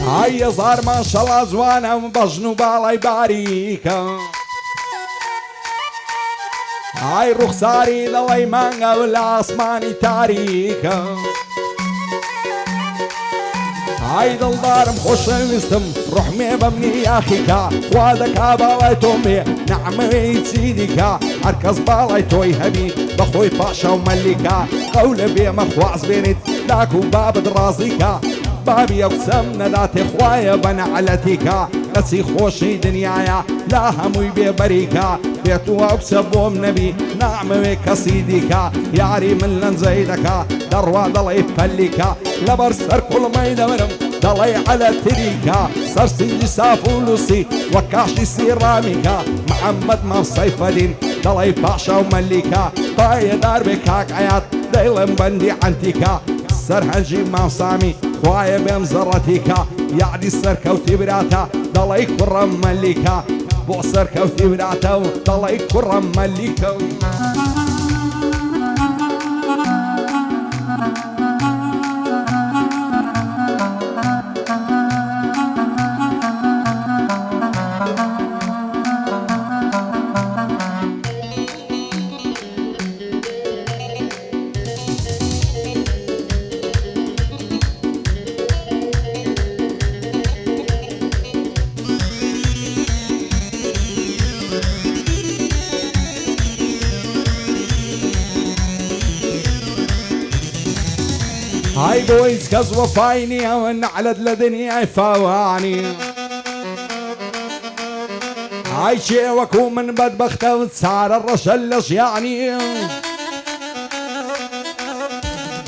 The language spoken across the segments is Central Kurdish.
ئای هەزار ماشەڵا جوانم بەژن و باڵای باریکە ئای ڕوخساری دڵی مانگە و لە ئاسمانی تاریکە ئای دڵدارم خۆشەویستم ڕحمێ بەمنی یاخیکە خوا دەکا باڵای تۆم بێ نەعمەوەی چی دیکە هەرکەس باڵای تۆی هەبی بەخۆی پاشە و مەلیکە قەولە بێمە خواز بێنیت داک و بابت ڕازیکە بابی ئەو قسەم نەداتێ خوایە بە نەعەلەتیکە کەسی خۆشی دنیایە لا هەمووی بێبەریکە بێت و ئەو قسە بۆم نەبی نامەوێ کەسی دیکە یاری من لەنجەی دەکا دەڕوا دەڵێ پەلیکە لەبەر سەر کوڵمەی دەورم دەڵێ عەلەتریکە سەر سنجی ساف و لوسی وە کاشی سیڕامیکە محەممەد مەوسەی فەدین دەڵێ پاشە و مەلیکە پایەدار بێ کاک عەیات دەیڵێم بەندی عەنتیکە سەرهەنجی مامسامی خوایە بێم زەڕەتیکە یادی سەرکەوتی براتە دەڵێی کوڕەم مەلیکە بۆ سەرکەوتی براتە و دەڵێی کوڕەم مەلیکە هاي بويز كز وفايني ونعلد لدنيا فواني هاي شي وكو من بدبخته وتصار الرشلش يعني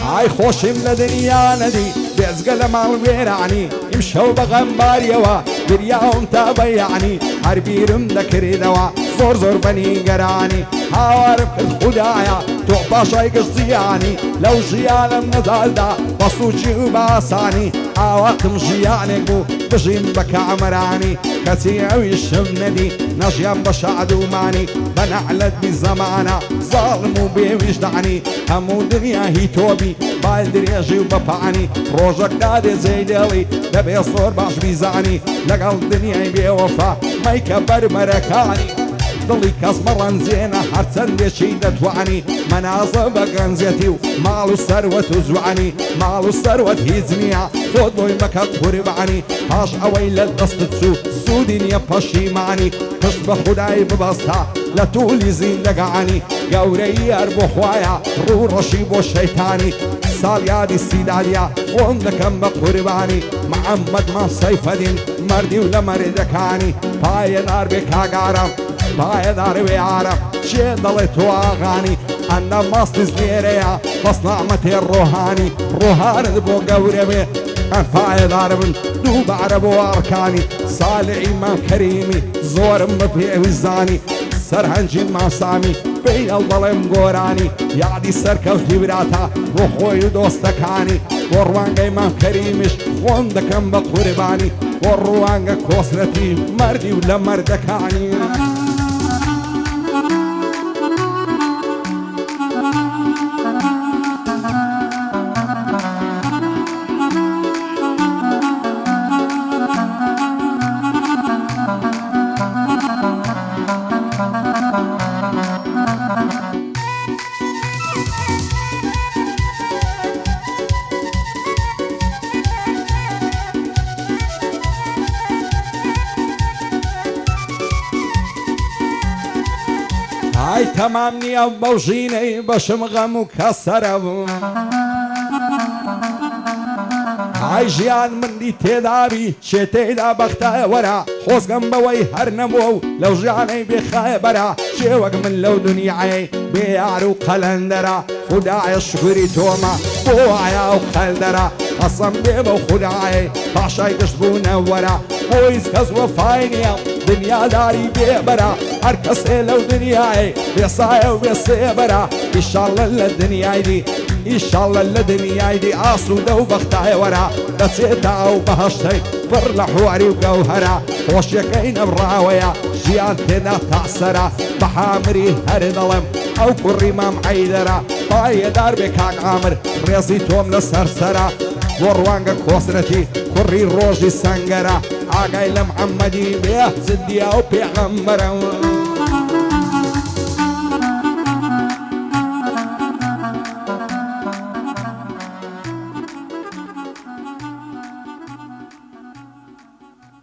هاي خوشم لدنيا ندي بيزقل مال بيراني يمشوا بغنباريوا برياهم تابيعني هربيرم ذكري دوا زور زور بني قراني هاورب الخدايا تعباشاي قصياني لو جيانا نزال دا بصوشي وباساني عواقم جيانك بو بجيم بك عمراني كثير الشمندي نجيم بشعد وماني بنعلد بزمانا ظالم وبيوجدعني همو دنيا هي توبي بالدنيا جي وبفعني روجك دادي زي دالي دبي صور باش بيزاني لقل دنيا بيوفا ما يكبر مركاني دڵی کەس مەڕەن زێنە هەرچەندێکی دەتوانی مەنازە بە گەنجەتی و ماڵ و سەروەت و جوانی ماڵ و سەروەت هیچ نییە خۆت بۆی مەکە قوربانی پاش ئەوەی لە دەستت چوو سوودی نییە پەشیمانی پشت بە خودای ببەستە لە توولی زیندەگانی گەورەی هەر بۆ خوایە ڕوو ڕەشی بۆ شەیتانی ساڵیادی سیدادیە خۆم دەکەم بە قوربانی محەممەد مەوسەی فەدین مەردی و لە مەرێدەکانی پایەدار بێ کاگارم پایەدار وێ عارەم چێ دەڵێ تۆ ئاغانی ئەندە مەستی زنێرەیە بەس نەعمەتێ ڕۆحانی ڕۆحانت بۆ گەورە بێ ئەم پایەدار بن دووبارە بۆ ئەڕکانی ساڵحی مام کەریمی زۆرم بە پێویستانی سەرهەنجی ماسامی پێی هەڵدەڵێم گۆرانی یادی سەرکەوتی براتە بۆ خۆی و دۆستەکانی بۆ ڕوانگەی مام کەریمیش خۆم دەکەم بە قوربانی بۆ ڕوانگە کۆسرەتی مەردی و لە مەردەکانی ئای تەمام نییە بەو ژینەی بەشم غەم و کەسەرە بوو ئای ژیان مندی تێدابی شێتێدا بەختایە وەرە خۆزگەم بەوەی هەر نەبووە و لەو ژیانەی بێخایە بەرە شێوەک من لەو دنیاەی بێیار و قەلەندەرە خودایە شکری تۆمە بۆ وایە و قەلدەرە قەسەم بێ بەو خودایەی پاشای گشت بوونە وەرە بۆیس کەس وەفای نییە دنیاداری بێبەرە هەر کەسێ لەو دنیایە بێسایە و بێسێبەرە ئیشاڵڵە لە دنیای دی ئیشاڵڵە لە دنیای دی ئاسوودە و بەختایە وەرە دەچێتە ئەو بەهەشتەی پڕ لە حواری و گەوهەرە خۆشیەکەی نەبڕاوەیە ژیان تێدا تاسەرە بە حامری هەر دەڵێم ئەو کوڕی مام عەیدەرە پایەدار بێ کاک عامر ڕێزی تۆم لە سەرسەرە وروانگا کوسرتی کوری روزی سنگرا آقای لمحمدی به زدیا و پیغمبرا